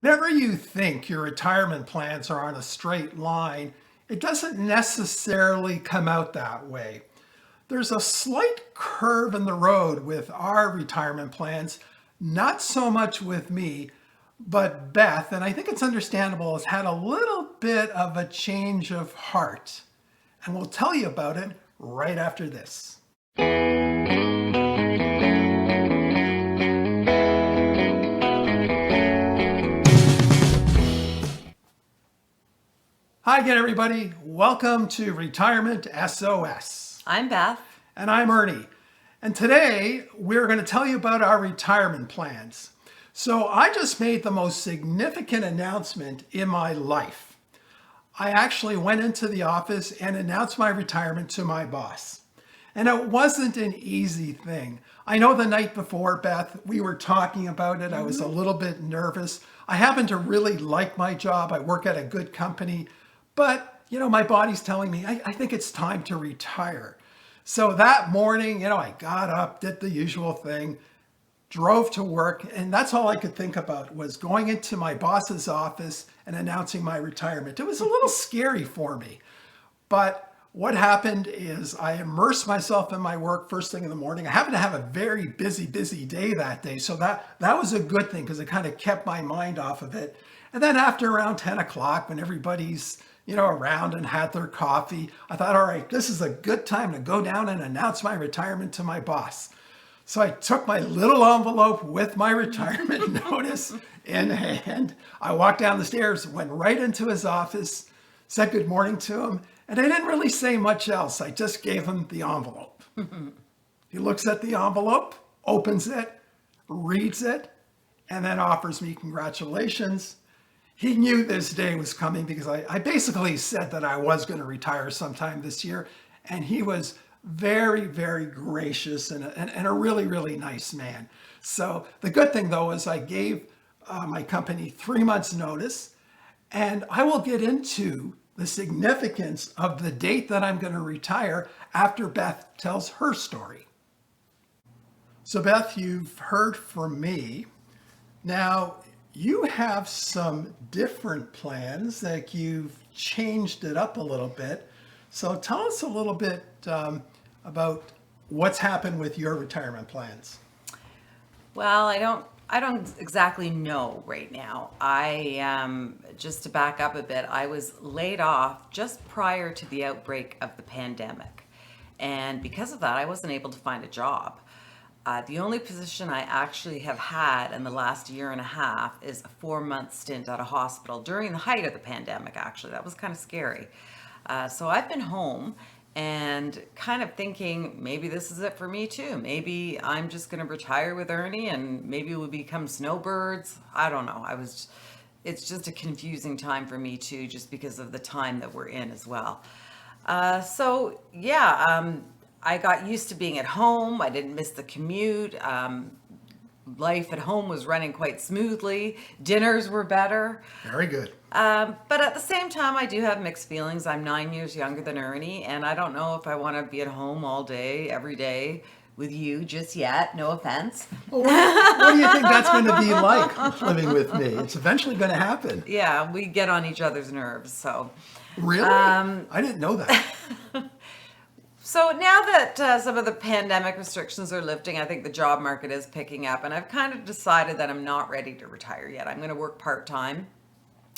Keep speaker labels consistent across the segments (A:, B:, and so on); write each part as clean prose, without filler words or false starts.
A: Whenever you think your retirement plans are on a straight line, it doesn't necessarily come out that way. There's a slight curve in the road with our retirement plans, not so much with me, but Beth, and I think it's understandable, has had a little bit of a change of heart. And we'll tell you about it right after this. Hi again, everybody. Welcome to Retirement SOS.
B: I'm Beth.
A: And I'm Ernie. And today we're going to tell you about our retirement plans. So I just made the most significant announcement in my life. I actually went into the office and announced my retirement to my boss. And it wasn't an easy thing. I know the night before, Beth, we were talking about it. I was a little bit nervous. I happen to really like my job. I work at a good company. But, my body's telling me, I think it's time to retire. So that morning, I got up, did the usual thing, drove to work, and that's all I could think about was going into my boss's office and announcing my retirement. It was a little scary for me. But what happened is I immersed myself in my work first thing in the morning. I happened to have a very busy day that day. So that was a good thing because it kind of kept my mind off of it. And then after around 10 o'clock, when everybody's around and had their coffee, I thought, all right, this is a good time to go down and announce my retirement to my boss. So I took my little envelope with my retirement notice in hand. I walked down the stairs, went right into his office, said good morning to him, and I didn't really say much else. I just gave him the envelope. He looks at the envelope, opens it, reads it, and then offers me congratulations. He knew this day was coming because I basically said that I was going to retire sometime this year. And he was very, very gracious and a really, really nice man. So the good thing, though, is I gave my company 3 months notice. And I will get into the significance of the date that I'm going to retire after Beth tells her story. So Beth, you've heard from me. Now, you have some different plans that you've changed it up a little bit. So tell us a little bit about what's happened with your retirement plans.
B: Well, I don't exactly know right now. Just to back up a bit, I was laid off just prior to the outbreak of the pandemic. And because of that, I wasn't able to find a job. The only position I actually have had in the last year and a half is a 4-month stint at a hospital during the height of the pandemic, actually. That was kind of scary. So I've been home and kind of thinking maybe this is it for me too. Maybe I'm just going to retire with Ernie and maybe we'll become snowbirds. I don't know. It's just a confusing time for me too, just because of the time that we're in as well. I got used to being at home. I didn't miss the commute. Life at home was running quite smoothly. Dinners were better.
A: Very good.
B: But at the same time, I do have mixed feelings. I'm 9 years younger than Ernie, and I don't know if I want to be at home all day, every day with you just yet. No offense.
A: Well, what do you think that's going to be like living with me? It's eventually going to happen.
B: Yeah, we get on each other's nerves. So
A: really, I didn't know that.
B: So now that some of the pandemic restrictions are lifting, I think the job market is picking up, and I've kind of decided that I'm not ready to retire yet. I'm going to work part-time.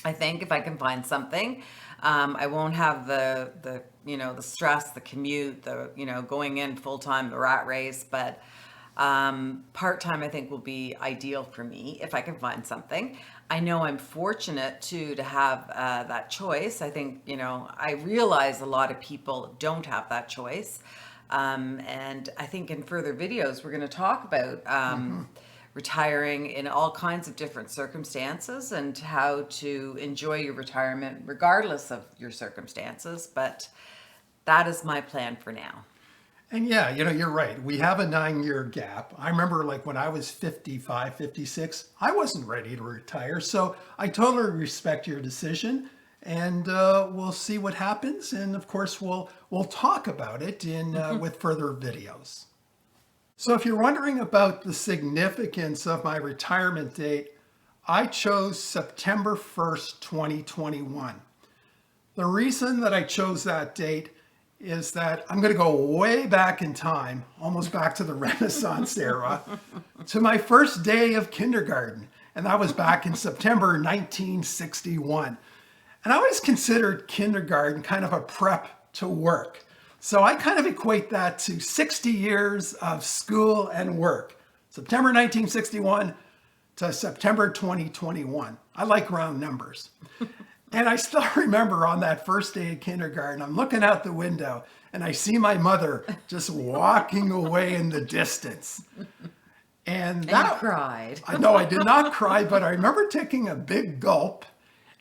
B: I think if I can find something, I won't have the stress, the commute, going in full-time, the rat race, but part-time I think will be ideal for me if I can find something. I know I'm fortunate to have that choice. I think, I realize a lot of people don't have that choice. And I think in further videos, we're going to talk about retiring in all kinds of different circumstances and how to enjoy your retirement regardless of your circumstances. But that is my plan for now.
A: And yeah, you're right. We have a 9-year gap. I remember when I was 55, 56, I wasn't ready to retire. So I totally respect your decision, and we'll see what happens. And of course, we'll talk about it with further videos. So if you're wondering about the significance of my retirement date, I chose September 1st, 2021. The reason that I chose that date is that I'm going to go way back in time, almost back to the Renaissance era, to my first day of kindergarten. And that was back in September 1961. And I always considered kindergarten kind of a prep to work. So I kind of equate that to 60 years of school and work. September 1961 to September 2021. I like round numbers. And I still remember on that first day of kindergarten, I'm looking out the window and I see my mother just walking away in the distance. And
B: You cried.
A: I know I did not cry, but I remember taking a big gulp.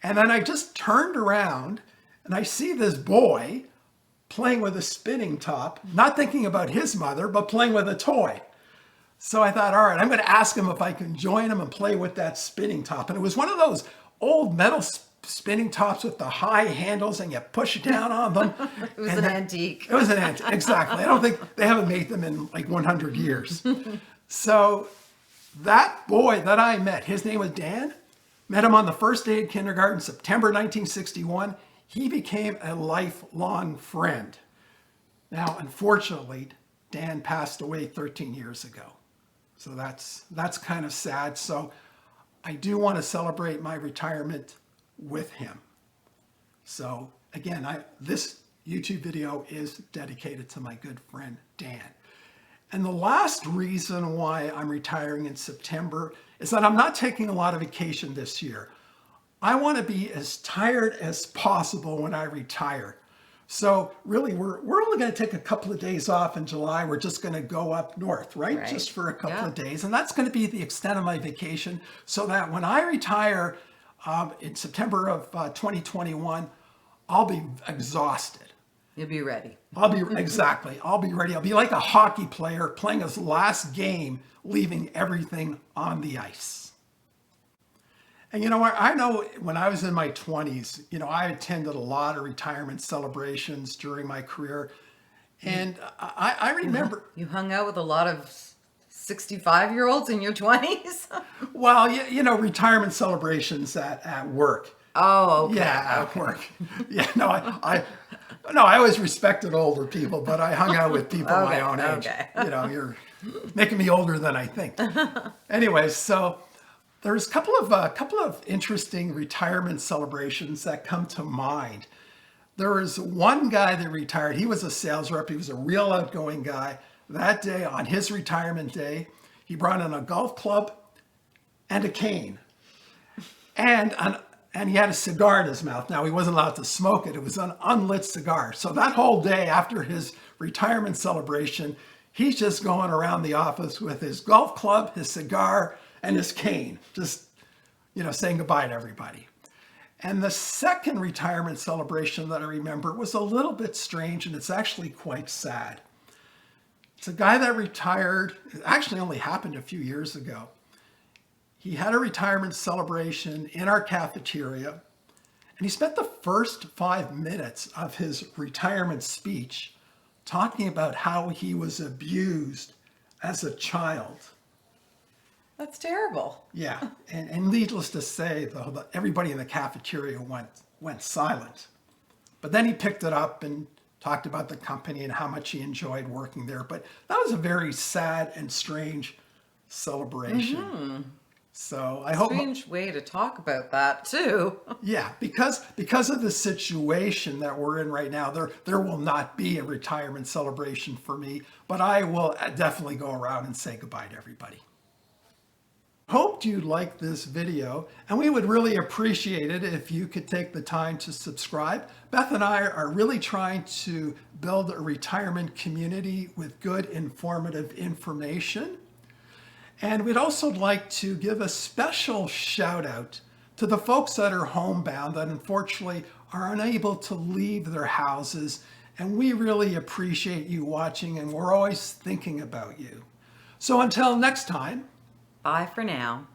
A: And then I just turned around and I see this boy playing with a spinning top, not thinking about his mother, but playing with a toy. So I thought, all right, I'm going to ask him if I can join him and play with that spinning top. And it was one of those old metal spinning tops with the high handles and you push down on them.
B: It was an antique.
A: It was an antique, exactly. I don't think they haven't made them in like 100 years. So that boy that I met, his name was Dan, met him on the first day of kindergarten, September 1961. He became a lifelong friend. Now, unfortunately, Dan passed away 13 years ago. So that's kind of sad. So I do want to celebrate my retirement with him. So again, this YouTube video is dedicated to my good friend, Dan. And the last reason why I'm retiring in September is that I'm not taking a lot of vacation this year. I want to be as tired as possible when I retire. So really, we're only going to take a couple of days off in July. We're just going to go up north, right? Just for a couple of days. And that's going to be the extent of my vacation so that when I retire in September of 2021, I'll be exhausted.
B: You'll be ready.
A: I'll be ready. I'll be like a hockey player playing his last game, leaving everything on the ice. And you know what? I know when I was in my 20s, I attended a lot of retirement celebrations during my career. And I remember...
B: You hung out with a lot of 65-year-olds in your 20s?
A: Well, retirement celebrations at work.
B: Oh, okay.
A: Yeah, at work. Yeah, no, I always respected older people, but I hung out with people my own age.
B: Okay.
A: You're making me older than I think. Anyways, so there's a couple of interesting retirement celebrations that come to mind. There was one guy that retired. He was a sales rep. He was a real outgoing guy. That day, on his retirement day, he brought in a golf club and a cane. And he had a cigar in his mouth. Now, he wasn't allowed to smoke it. It was an unlit cigar. So that whole day after his retirement celebration, he's just going around the office with his golf club, his cigar, and his cane, just, saying goodbye to everybody. And the second retirement celebration that I remember was a little bit strange, and it's actually quite sad. It's a guy that retired. It actually only happened a few years ago. He had a retirement celebration in our cafeteria, and he spent the first 5 minutes of his retirement speech talking about how he was abused as a child.
B: That's terrible.
A: Yeah, and needless to say, everybody in the cafeteria went silent. But then he picked it up and talked about the company and how much he enjoyed working there. But that was a very sad and strange celebration. Mm-hmm. So I hope...
B: Strange way to talk about that too.
A: Yeah, because of the situation that we're in right now, there will not be a retirement celebration for me, but I will definitely go around and say goodbye to everybody. Hoped you liked this video, and we would really appreciate it if you could take the time to subscribe. Beth and I are really trying to build a retirement community with good, informative information. And we'd also like to give a special shout out to the folks that are homebound that unfortunately are unable to leave their houses. And we really appreciate you watching, and we're always thinking about you. So until next time.
B: Bye for now.